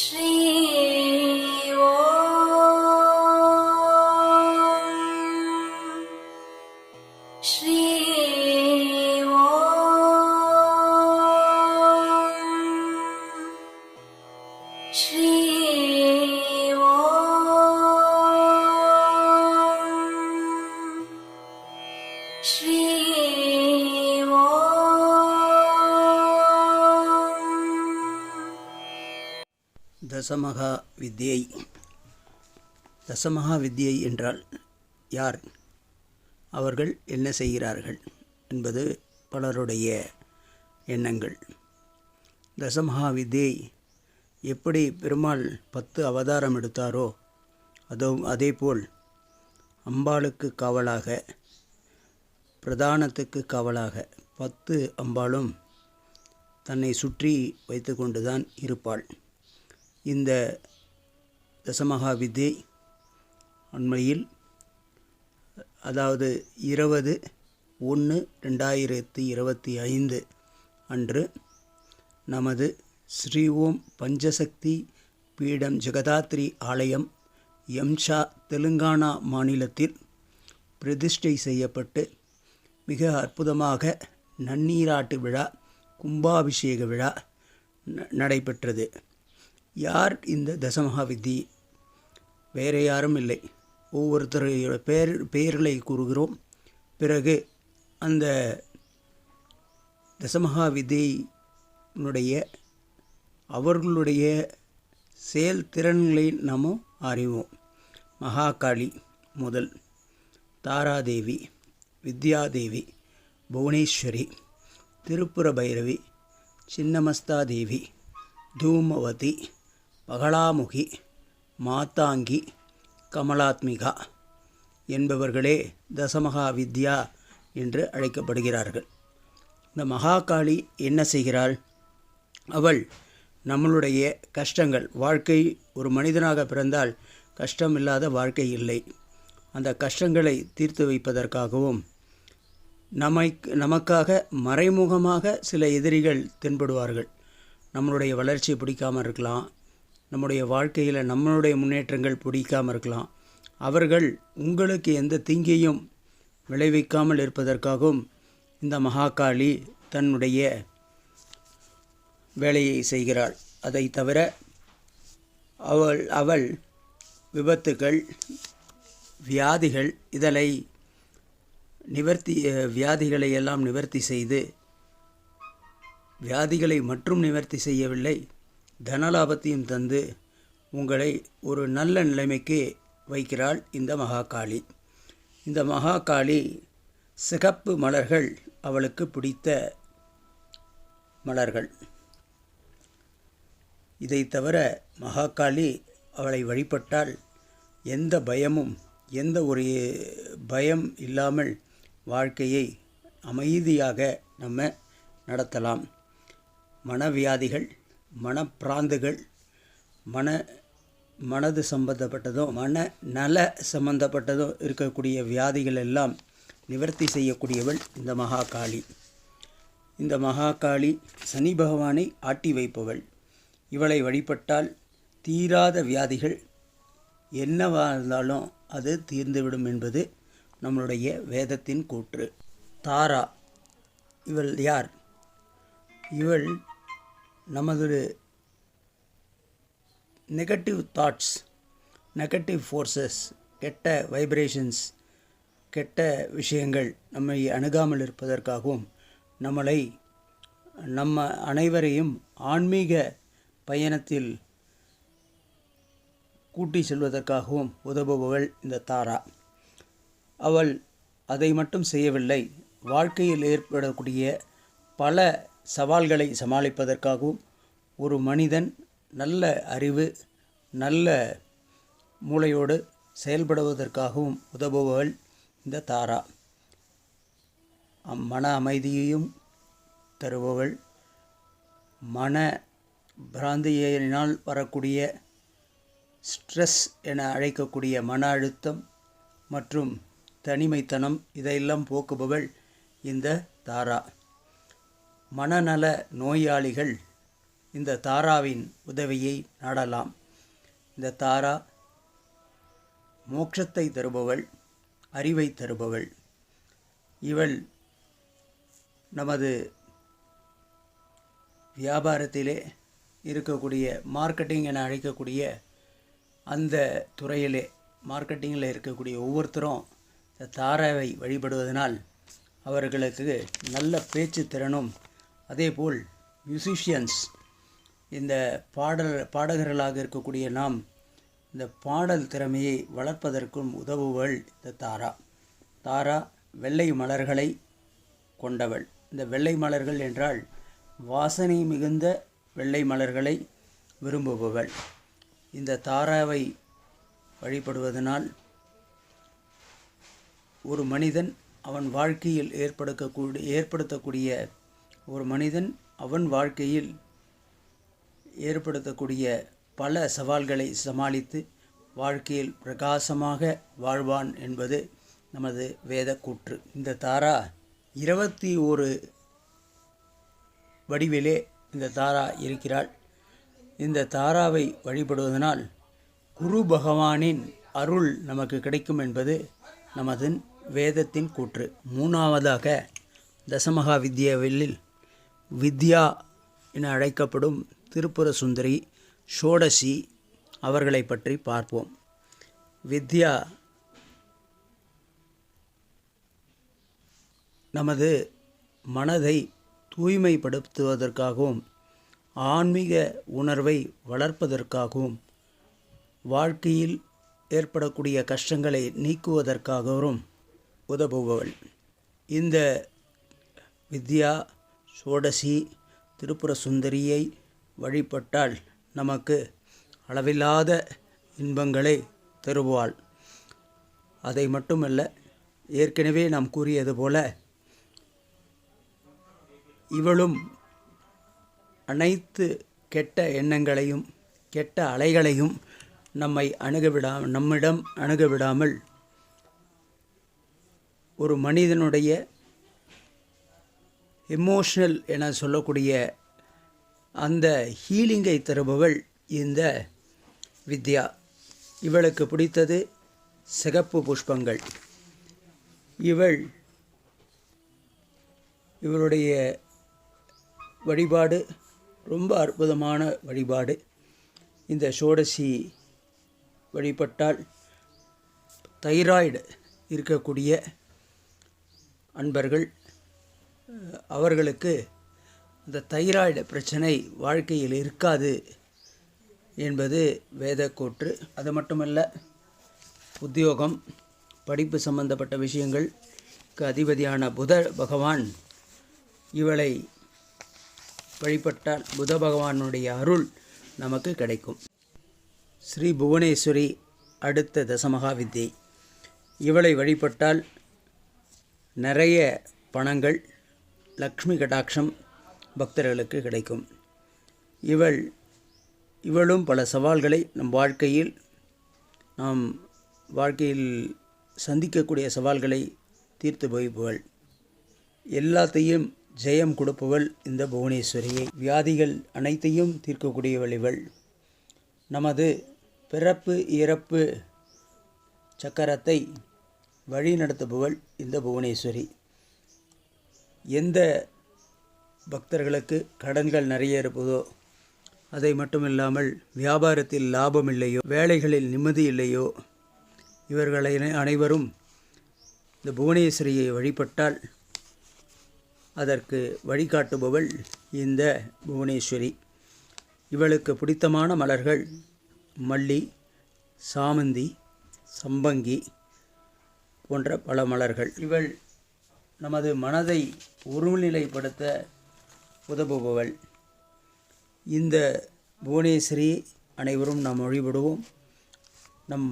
ஸ்ரீ ஓம் ஸ்ரீ ஓம் ஸ்ரீ ஓம் ஸ்ரீ தசமகா வித்யை. தசமகா வித்யை என்றால் யார், அவர்கள் என்ன செய்கிறார்கள் என்பது பலருடைய எண்ணங்கள். தசமகா வித்யை எப்படி பெருமாள் 10 அவதாரம் எடுத்தாரோ அதேபோல் அம்பாளுக்கு காவலாக, பிரதானத்துக்கு காவலாக 10 அம்பாளும் தன்னை சுற்றி வைத்து கொண்டுதான் இருப்பாள். இந்த தசமகா வித்யை உண்மையில் அதாவது 20/1/2025 அன்று நமது ஸ்ரீ ஓம் பஞ்சசக்தி பீடம் ஜெகதாத்ரி ஆலயம் யம்ஷா தெலுங்கானா மாநிலத்தில் பிரதிஷ்டை செய்யப்பட்டு மிக அற்புதமாக நன்னீராட்டு விழா, கும்பாபிஷேக விழா நடைபெற்றது. யார் இந்த தசமகா வித்தி? வேறு யாரும் இல்லை. ஒவ்வொருத்தருடைய பெயர்களை கூறுகிறோம். பிறகு அந்த தசமகா வித்தியினுடைய அவர்களுடைய செயல்திறன்களை நாம் அறிவோம். மகாகாளி முதல், தாராதேவி, வித்யாதேவி, புவனேஸ்வரி, திருப்புர பைரவி, சின்னமஸ்தாதேவி, தூமவதி, பகலாமுகி, மாத்தாங்கி, கமலாத்மிகா என்பவர்களே தசமகா வித்யா என்று அழைக்கப்படுகிறார்கள். இந்த மகாகாளி என்ன செய்கிறாள்? அவள் நம்மளுடைய கஷ்டங்கள், வாழ்க்கை, ஒரு மனிதனாக பிறந்தால் கஷ்டம் இல்லாத வாழ்க்கை இல்லை. அந்த கஷ்டங்களை தீர்த்து வைப்பதற்காகவும் நமக்காக மறைமுகமாக சில எதிரிகள் தென்படுவார்கள். நம்மளுடைய வளர்ச்சி பிடிக்காமல் இருக்கலாம், நம்முடைய வாழ்க்கையில் நம்மளுடைய முன்னேற்றங்கள் பிடிக்காமல் இருக்கலாம். அவர்கள் உங்களுக்கு எந்த தீங்கையும் விளைவிக்காமல் இருப்பதற்காகவும் இந்த மகாகாளி தன்னுடைய வேலையை செய்கிறாள். அதை தவிர அவள் விபத்துகள், வியாதிகள், வியாதிகளை எல்லாம் நிவர்த்தி செய்து, வியாதிகளை மற்றும் நிவர்த்தி செய்யவில்லை, தனலாபத்தையும் தந்து உங்களை ஒரு நல்ல நிலைமைக்கு வைக்கிறாள் இந்த மகாகாளி. இந்த மகாகாளி சிகப்பு மலர்கள் அவளுக்கு பிடித்த மலர்கள். இதை தவிர மகாகாளி அவளை வழிபட்டால் எந்த பயமும், எந்த ஒரு பயம் இல்லாமல் வாழ்க்கையை அமைதியாக நம்ம நடத்தலாம். மனவியாதிகள், மனப்பிராந்துகள், மனது சம்பந்தப்பட்டதும் மனநல சம்பந்தப்பட்டதும் இருக்கக்கூடிய வியாதிகள் எல்லாம் நிவர்த்தி செய்யக்கூடியவள் இந்த மகாகாளி. இந்த மகாகாளி சனி பகவானை ஆட்டி வைப்பவள். இவளை வழிபட்டால் தீராத வியாதிகள் என்னவா இருந்தாலும் அது தீர்ந்துவிடும் என்பது நம்மளுடைய வேதத்தின் கூற்று. தாரா, இவள் யார்? இவள் நமது நெகட்டிவ் தாட்ஸ், நெகட்டிவ் ஃபோர்ஸஸ், கெட்ட வைப்ரேஷன்ஸ், கெட்ட விஷயங்கள் நம்மை அணுகாமல் இருப்பதற்காகவும் நம்ம அனைவரையும் ஆன்மீக பயணத்தில் கூட்டி செல்வதற்காகவும் உதவுபவள் இந்த தாரா. அவள் அதை மட்டும் செய்யவில்லை, வாழ்க்கையில் ஏற்படக்கூடிய பல சவால்களை சமாளிப்பதற்காகவும் ஒரு மனிதன் நல்ல அறிவு, நல்ல மூளையோடு செயல்படுவதற்காகவும் உதவுபவள் இந்த தாரா. மன அமைதியையும் தருபவள். மன பிராந்தியினால் வரக்கூடிய ஸ்ட்ரெஸ் என அழைக்கக்கூடிய மன அழுத்தம் மற்றும் தனிமைத்தனம் இதையெல்லாம் போக்குபவள் இந்த தாரா. மனநல நோயாளிகள் இந்த தாராவின் உதவியை நாடலாம். இந்த தாரா மோட்சத்தை தருபவள், அறிவை தருபவள். இவள் நமது வியாபாரத்திலே இருக்கக்கூடிய மார்க்கெட்டிங் என அழைக்கக்கூடிய அந்த துறையிலே மார்க்கெட்டிங்கில் இருக்கக்கூடிய ஒவ்வொருத்தரும் இந்த தாராவை வழிபடுவதனால் அவர்களுக்கு நல்ல பேச்சு திறனும், அதேபோல் மியூசிஷியன்ஸ், இந்த பாடகர்களாக இருக்கக்கூடிய நாம் இந்த பாடல் திறமையை வளர்ப்பதற்கும் உதவுவள் இந்த தாரா. தாரா வெள்ளை மலர்களை கொண்டவள். இந்த வெள்ளை மலர்கள் என்றால் வாசனை மிகுந்த வெள்ளை மலர்களை விரும்புபவள். இந்த தாராவை வழிபடுவதனால் ஒரு மனிதன் அவன் வாழ்க்கையில் ஏற்படுத்தக்கூடிய அவன் வாழ்க்கையில் ஏற்படுத்தக்கூடிய பல சவால்களை சமாளித்து வாழ்க்கையில் பிரகாசமாக வாழ்வான் என்பது நமது வேத கூற்று. இந்த தாரா 21 வடிவிலே இந்த தாரா இருக்கிறாள். இந்த தாராவை வழிபடுவதனால் குரு பகவானின் அருள் நமக்கு கிடைக்கும் என்பது நமது வேதத்தின் கூற்று. 3ஆவதாக தசமகா வித்யாவில் வித்யா என அழைக்கப்படும் திரிபுர சுந்தரி, ஷோடசி அவர்களை பற்றி பார்ப்போம். வித்யா நமது மனதை தூய்மைப்படுத்துவதற்காகவும் ஆன்மீக உணர்வை வளர்ப்பதற்காகவும் வாழ்க்கையில் ஏற்படக்கூடிய கஷ்டங்களை நீக்குவதற்காகவும் உதவுபவள். இந்த வித்யா, ஷோடசி, திரிபுர சுந்தரியை வழிபட்டால் நமக்கு அளவில்லாத இன்பங்களை தருவாள். அதை மட்டுமல்ல, ஏற்கனவே நாம் கூறியது போல இவளும் அனைத்து கெட்ட எண்ணங்களையும் கெட்ட அலைகளையும் நம்மிடம் அணுகவிடாமல் ஒரு மனிதனுடைய எமோஷனல் என சொல்லக்கூடிய அந்த ஹீலிங்கை தருபவள் இந்த வித்யா. இவளுக்கு பிடித்தது சிகப்பு புஷ்பங்கள். இவளுடைய வழிபாடு ரொம்ப அற்புதமான வழிபாடு. இந்த ஷோடசி வழிபட்டால் தைராய்டு இருக்கக்கூடிய அன்பர்கள் அவர்களுக்கு இந்த தைராய்டு பிரச்சனை வாழ்க்கையில் இருக்காது என்பது வேதக்கூற்று. அது மட்டுமல்ல, உத்தியோகம், படிப்பு சம்பந்தப்பட்ட விஷயங்களுக்கு அதிபதியான புத பகவான் இவளை வழிபட்டால் புத பகவானுடைய அருள் நமக்கு கிடைக்கும். ஸ்ரீ புவனேஸ்வரி அடுத்த தசமகா வித்யை. இவளை வழிபட்டால் நிறைய பணங்கள், லக்ஷ்மி கடாட்சம் பக்தர்களுக்கு கிடைக்கும். இவளும் பல சவால்களை நாம் வாழ்க்கையில் சந்திக்கக்கூடிய சவால்களை தீர்த்து வைப்பவள். எல்லாத்தையும் ஜெயம் கொடுப்பவள் இந்த புவனேஸ்வரியை. வியாதிகள் அனைத்தையும் தீர்க்கக்கூடியவள் இவள். நமது பிறப்பு இறப்பு சக்கரத்தை வழிநடத்துபவள் இந்த புவனேஸ்வரி. எந்த பக்தர்களுக்கு கடன்கள் நிறைய இருப்பதோ, அதை மட்டுமில்லாமல் வியாபாரத்தில் லாபம் இல்லையோ, வேலைகளில் நிம்மதி இல்லையோ, இவர்களை அனைவரும் இந்த புவனேஸ்வரியை வழிபட்டால் அதற்கு வழிகாட்டுபவள் இந்த புவனேஸ்வரி. இவளுக்கு பிடித்தமான மலர்கள் மல்லி, சாமந்தி, சம்பங்கி போன்ற பல மலர்கள். இவள் நமது மனதை ஒருநிலைப்படுத்த உதவுபவள். இந்த புவனேஸ்வரி அனைவரும் நாம் வழிபடுவோம். நம்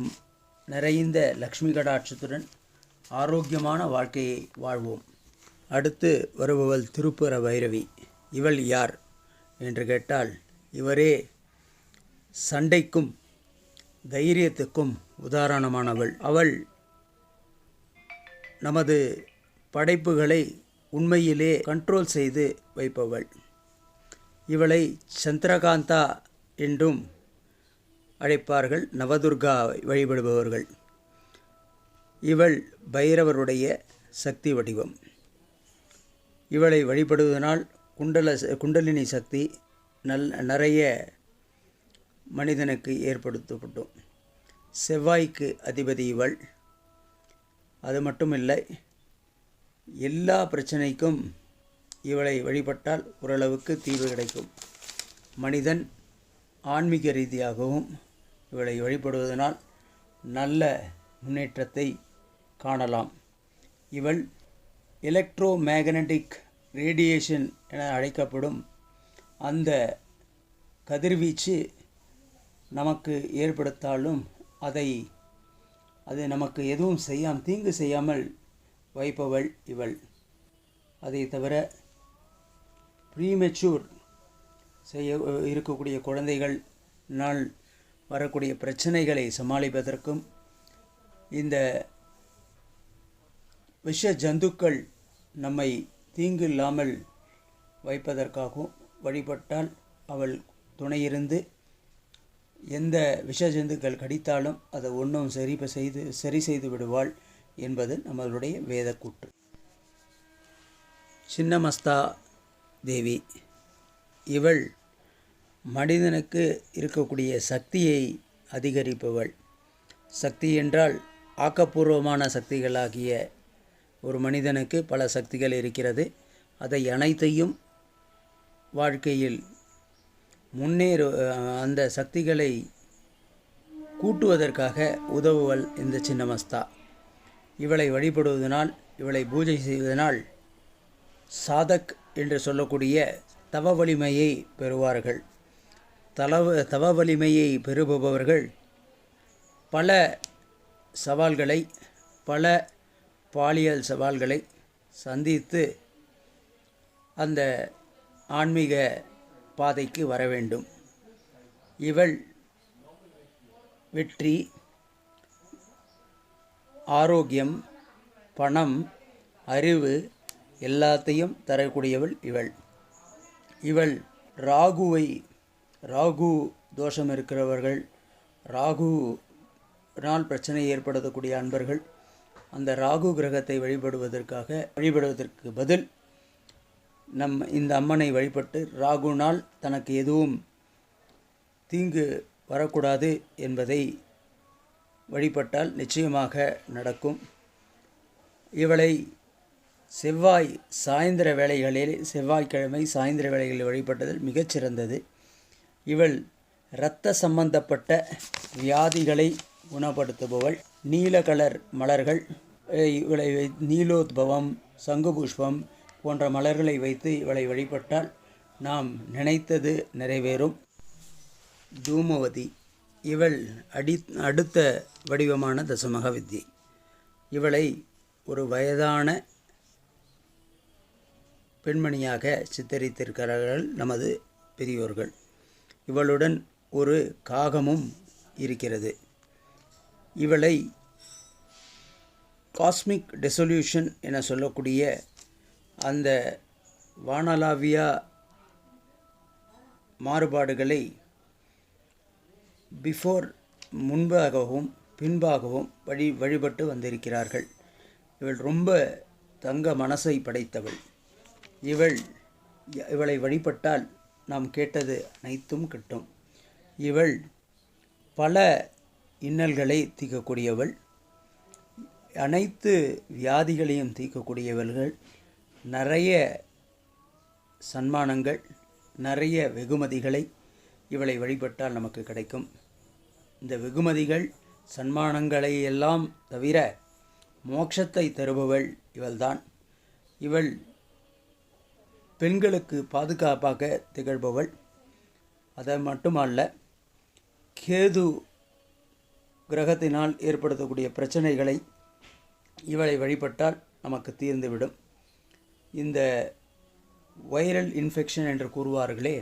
நிறைந்த லக்ஷ்மி கடாட்சத்துடன் ஆரோக்கியமான வாழ்க்கையை வாழ்வோம். அடுத்து வருபவள் திரிபுர பைரவி. இவள் யார் என்று கேட்டால், இவரே சண்டைக்கும் தைரியத்துக்கும் உதாரணமானவள். அவள் நமது படைப்புகளை உண்மையிலே கண்ட்ரோல் செய்து வைப்பவள். இவளை சந்திரகாந்தா என்றும் அழைப்பார்கள் நவதுர்கா வழிபடுபவர்கள். இவள் பைரவருடைய சக்தி வடிவம். இவளை வழிபடுவதனால் குண்டலினி சக்தி நிறைய மனிதனுக்கு ஏற்படுத்தப்படும். செவ்வாய்க்கு அதிபதி இவள். அது மட்டும் இல்லை, எல்லா பிரச்சனைக்கும் இவளை வழிபட்டால் ஓரளவுக்கு தீர்வு கிடைக்கும். மனிதன் ஆன்மீக ரீதியாகவும் இவளை வழிபடுவதனால் நல்ல முன்னேற்றத்தை காணலாம். இவள் எலக்ட்ரோ மேக்னட்டிக் ரேடியேஷன் என அழைக்கப்படும் அந்த கதிர்வீச்சு நமக்கு ஏற்படுத்தாலும் அது நமக்கு எதுவும் தீங்கு செய்யாமல் வைப்பவள் இவள். அதை தவிர ப்ரீமெச்சூர் இருக்கக்கூடிய குழந்தைகள்னால் வரக்கூடிய பிரச்சனைகளை சமாளிப்பதற்கும் இந்த விஷ ஜந்துக்கள் நம்மை தீங்கு இல்லாமல் வைப்பதற்காகவும் வழிபட்டால் அவள் துணையிருந்து எந்த விஷ ஜந்துக்கள் கடித்தாலும் அதை ஒன்றும் சரி செய்து விடுவாள் என்பது நம்மளுடைய வேதக்கூற்று. சின்னமஸ்தா தேவி இவள் மனிதனுக்கு இருக்கக்கூடிய சக்தியை அதிகரிப்பவள். சக்தி என்றால் ஆக்கப்பூர்வமான சக்திகளாகிய ஒரு மனிதனுக்கு பல சக்திகள் இருக்கிறது. அதை அனைத்தையும் வாழ்க்கையில் அந்த சக்திகளை கூட்டுவதற்காக உதவுவள் இந்த சின்னமஸ்தா. இவளை வழிபடுவதனால், இவளை பூஜை செய்வதனால் சாதக் என்று சொல்லக்கூடிய தவ வலிமையை பெறுவார்கள். தவ வலிமையை பெறுபவர்கள் பல சவால்களை, பல பாலியல் சவால்களை சந்தித்து அந்த ஆன்மீக பாதைக்கு வர வேண்டும். இவள் வெற்றி, ஆரோக்கியம், பணம், அறிவு எல்லாத்தையும் தரக்கூடியவள் இவள் ராகு தோஷம் இருக்கிறவர்கள், ராகுனால் பிரச்சனை ஏற்படுத்தக்கூடிய அன்பர்கள் அந்த ராகு கிரகத்தை வழிபடுவதற்கு பதில் இந்த அம்மனை வழிபட்டு ராகுனால் தனக்கு எதுவும் தீங்கு வரக்கூடாது என்பதை வழிபட்டால் நிச்சயமாக நடக்கும். இவளை செவ்வாய்க்கிழமை சாயந்தர வேளைகளில் வழிபட்டதில் மிகச்சிறந்தது. இவள் இரத்த சம்பந்தப்பட்ட வியாதிகளை குணப்படுத்துபவள். நீல கலர் மலர்கள், இவளை நீலோத்பவம், சங்குபுஷ்பம் போன்ற மலர்களை வைத்து இவளை வழிபட்டால் நாம் நினைத்தது நிறைவேறும். தூமவதி இவள் அடுத்த வடிவமான தசமக வித்யை. இவளை ஒரு வயதான பெண்மணியாக சித்தரித்திருக்கிறார்கள் நமது பெரியோர்கள். இவளுடன் ஒரு காகமும் இருக்கிறது. இவளை காஸ்மிக் டெசொல்யூஷன் என சொல்லக்கூடிய அந்த வானளாவிய மாறுபாடுகளை முன்பாகவும் பின்பாகவும் வழிபட்டு வந்திருக்கிறார்கள். இவள் ரொம்ப தங்க மனசை படைத்தவள். இவளை வழிபட்டால் நாம் கேட்டது அனைத்தும் கிட்டும். இவள் பல இன்னல்களை தீர்க்கக்கூடியவள். அனைத்து வியாதிகளையும் தீர்க்கக்கூடியவர்கள். நிறைய சன்மானங்கள், நிறைய வெகுமதிகளை இவளை வழிபட்டால் நமக்கு கிடைக்கும். இந்த வெகுமதிகள் சன்மானங்களை எல்லாம் தவிர மோட்சத்தை தருபவள் இவள்தான். இவள் பெண்களுக்கு பாதுகாப்பாக திகழ்பவள். அது மட்டுமல்ல, கேது கிரகத்தினால் ஏற்படுத்தக்கூடிய பிரச்சனைகளை இவளை வழிபட்டால் நமக்கு தீர்ந்துவிடும். இந்த வைரல் இன்ஃபெக்ஷன் என்று கூறுவார்களே,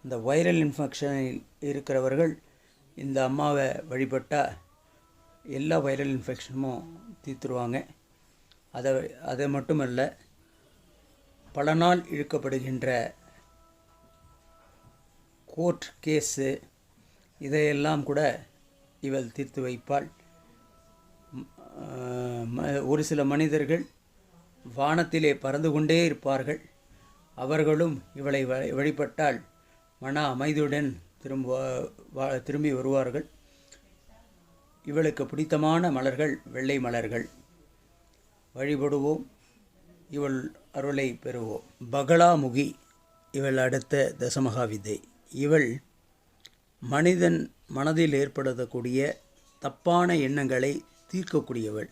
இந்த வைரல் இன்ஃபெக்ஷனில் இருக்கிறவர்கள் இந்த அம்மாவை வழிபட்டால் எல்லா வைரல் இன்ஃபெக்ஷனும் தீர்த்துருவாங்க. அது மட்டுமல்ல, பல நாள் இழுக்கப்படுகின்ற கோர்ட் கேஸு இதையெல்லாம் கூட இவள் தீர்த்து வைப்பாள். ஒரு சில மனிதர்கள் வானத்திலே பறந்து கொண்டே இருப்பார்கள். அவர்களும் இவளை வழிபட்டால் மன அமைதியுடன் திரும்பி வருவார்கள். இவளுக்கு பிடித்தமான மலர்கள் வெள்ளை மலர்கள். வழிபடுவோம், இவள் அருளை பெறுவோம். பகலாமுகி இவள் அடுத்த தசமகாவித்தை. இவள் மனிதன் மனதில் ஏற்படுத்தக்கூடிய தப்பான எண்ணங்களை தீர்க்கக்கூடியவள்.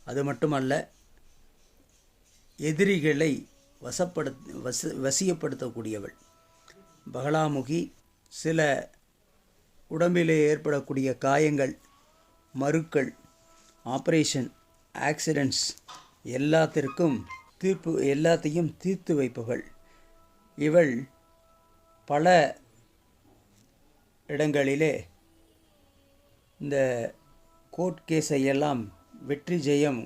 அது மட்டுமல்ல, எதிரிகளை வசியப்படுத்தக்கூடியவள். பகலாமுகி சில உடம்பிலே ஏற்படக்கூடிய காயங்கள், மருக்கள், ஆப்ரேஷன், ஆக்சிடெண்ட்ஸ் எல்லாத்தையும் தீர்த்து வைப்பவள். இவள் பல இடங்களிலே இந்த கோர்ட் கேஸை எல்லாம் வெற்றி ஜெயம்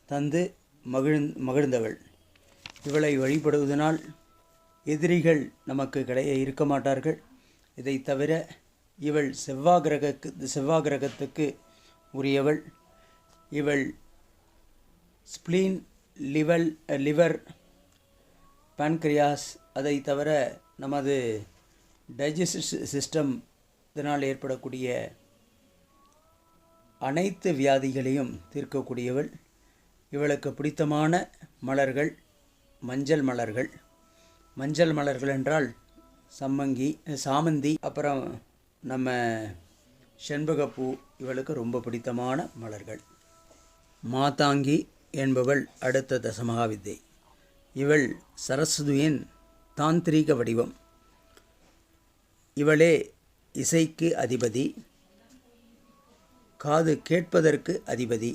தந்து மகிழ்ந்தவள். இவளை வழிபடுவதனால் எதிரிகள் நமக்கு இருக்க மாட்டார்கள். இதை தவிர இவள் செவ்வாகிரகத்துக்கு உரியவள். இவள் ஸ்ப்ளீன், லிவர், பான்கிரியாஸ், அதை தவிர நமது டைஜஸ்டிவ் சிஸ்டம் இதனால் ஏற்படக்கூடிய அனைத்து வியாதிகளையும் தீர்க்கக்கூடியவள். இவளுக்கு பிடித்தமான மலர்கள் மஞ்சள் மலர்கள். மஞ்சள் மலர்கள் என்றால் சாமந்தி, அப்புறம் நம்ம செண்பகப்பூ இவளுக்கு ரொம்ப பிடித்தமான மலர்கள். மாதாங்கி என்பவள் அடுத்த தசமகாவித்தை. இவள் சரஸ்வதியின் தாந்திரீக வடிவம். இவளே இசைக்கு அதிபதி, காது கேட்பதற்கு அதிபதி.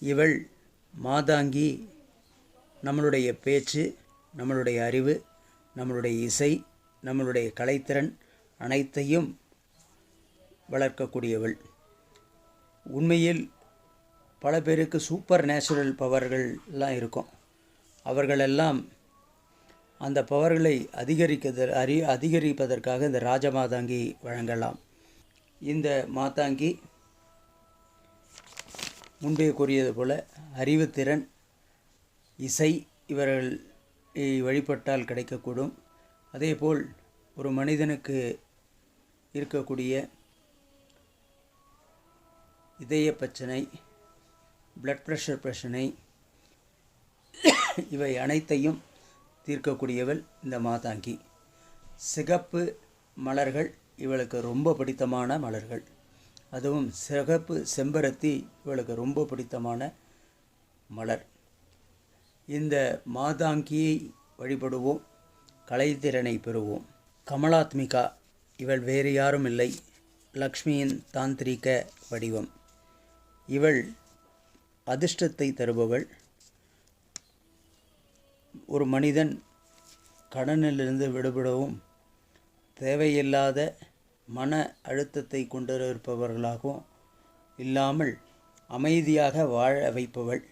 இவள் மாதாங்கி நம்மளுடைய பேச்சு, நம்மளுடைய அறிவு, நம்மளுடைய இசை, நம்மளுடைய கலைத்திறன் அனைத்தையும் வளர்க்கக்கூடியவள். உண்மையில் பல பேருக்கு சூப்பர் நேச்சுரல் பவர்கள்லாம் இருக்கும். அவர்களெல்லாம் அந்த பவர்களை அதிகரிப்பதற்காக இந்த ராஜமாதாங்கி வழங்கலாம். இந்த மாதாங்கி முன்பே கூறியது போல அறிவுத்திறன், இசை இவர்கள் வழிபட்டால் கிடைக்கக்கூடும். அதேபோல் ஒரு மனிதனுக்கு இருக்கக்கூடிய இதய பிரச்சனை, பிளட் ப்ரெஷர் பிரச்சனை, இவை அனைத்தையும் தீர்க்கக்கூடியவள் இந்த மாதாங்கி. சிகப்பு மலர்கள் இவளுக்கு ரொம்ப பிடித்தமான மலர்கள். அதுவும் சிகப்பு செம்பருத்தி இவளுக்கு ரொம்ப பிடித்தமான மலர். இந்த மாதாங்கியை வழிபடுவோம், கலைத்திறனை பெறுவோம். கமலாத்மிகா இவள் வேறு யாரும் இல்லை, லக்ஷ்மியின் தாந்திரிக வடிவம். இவள் அதிர்ஷ்டத்தை தருபவள். ஒரு மனிதன் கடனிலிருந்து விடுபடவும், தேவையில்லாத மன அழுத்தத்தை கொண்டிருப்பவர்களாகவும் இல்லாமல் அமைதியாக வாழ வைப்பவள்.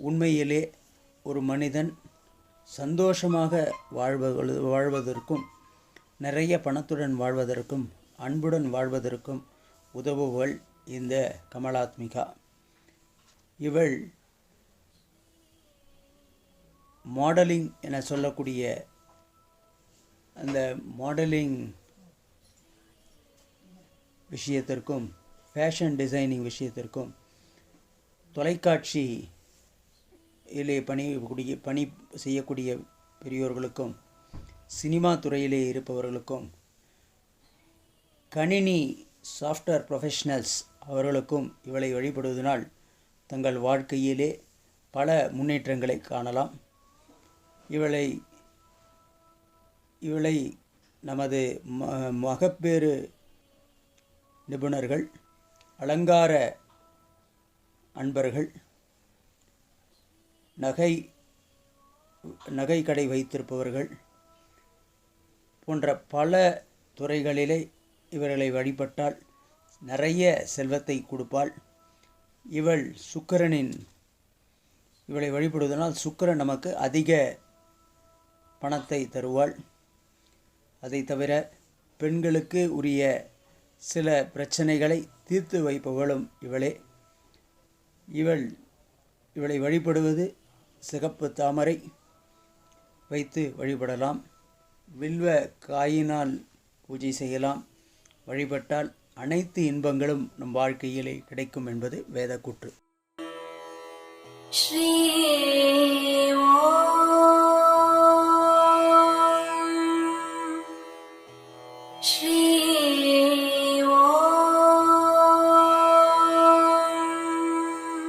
உண்மையிலே ஒரு மனிதன் சந்தோஷமாக வாழ்வதற்கும், நிறைய பணத்துடன் வாழ்வதற்கும், அன்புடன் வாழ்வதற்கும் உதவுவள் இந்த கமலாத்மிகா. இவள் மாடலிங் என சொல்லக்கூடிய அந்த மாடலிங் விஷயத்திற்கும், ஃபேஷன் டிசைனிங் விஷயத்திற்கும், தொலைக்காட்சியிலே பணி செய்யக்கூடிய பெரியோர்களுக்கும், சினிமா துறையிலே இருப்பவர்களுக்கும், கணினி சாஃப்ட்வேர் ப்ரொஃபஷனல்ஸ் அவர்களுக்கும் இவளை வழிபடுவதனால் தங்கள் வாழ்க்கையிலே பல முன்னேற்றங்களை காணலாம். இவளை நமது மகப்பேறு நிபுணர்கள், அலங்கார அன்பர்கள், நகை கடை வைத்திருப்பவர்கள் போன்ற பல துறைகளிலே இவர்களை வழிபட்டால் நிறைய செல்வத்தை கொடுப்பாள். இவளை வழிபடுவதனால் சுக்கிரன் நமக்கு அதிக பணத்தை தருவாள். அதை தவிர பெண்களுக்கு உரிய சில பிரச்சனைகளை தீர்த்து வைப்பவளும் இவளே. இவளை வழிபடுவது சிகப்பு தாமரை வைத்து வழிபடலாம். வில்வ காயினால் பூஜை செய்யலாம். வழிபட்டால் அனைத்து இன்பங்களும் நம் வாழ்க்கையிலே கிடைக்கும் என்பது வேதக்கூற்று. ஸ்ரீ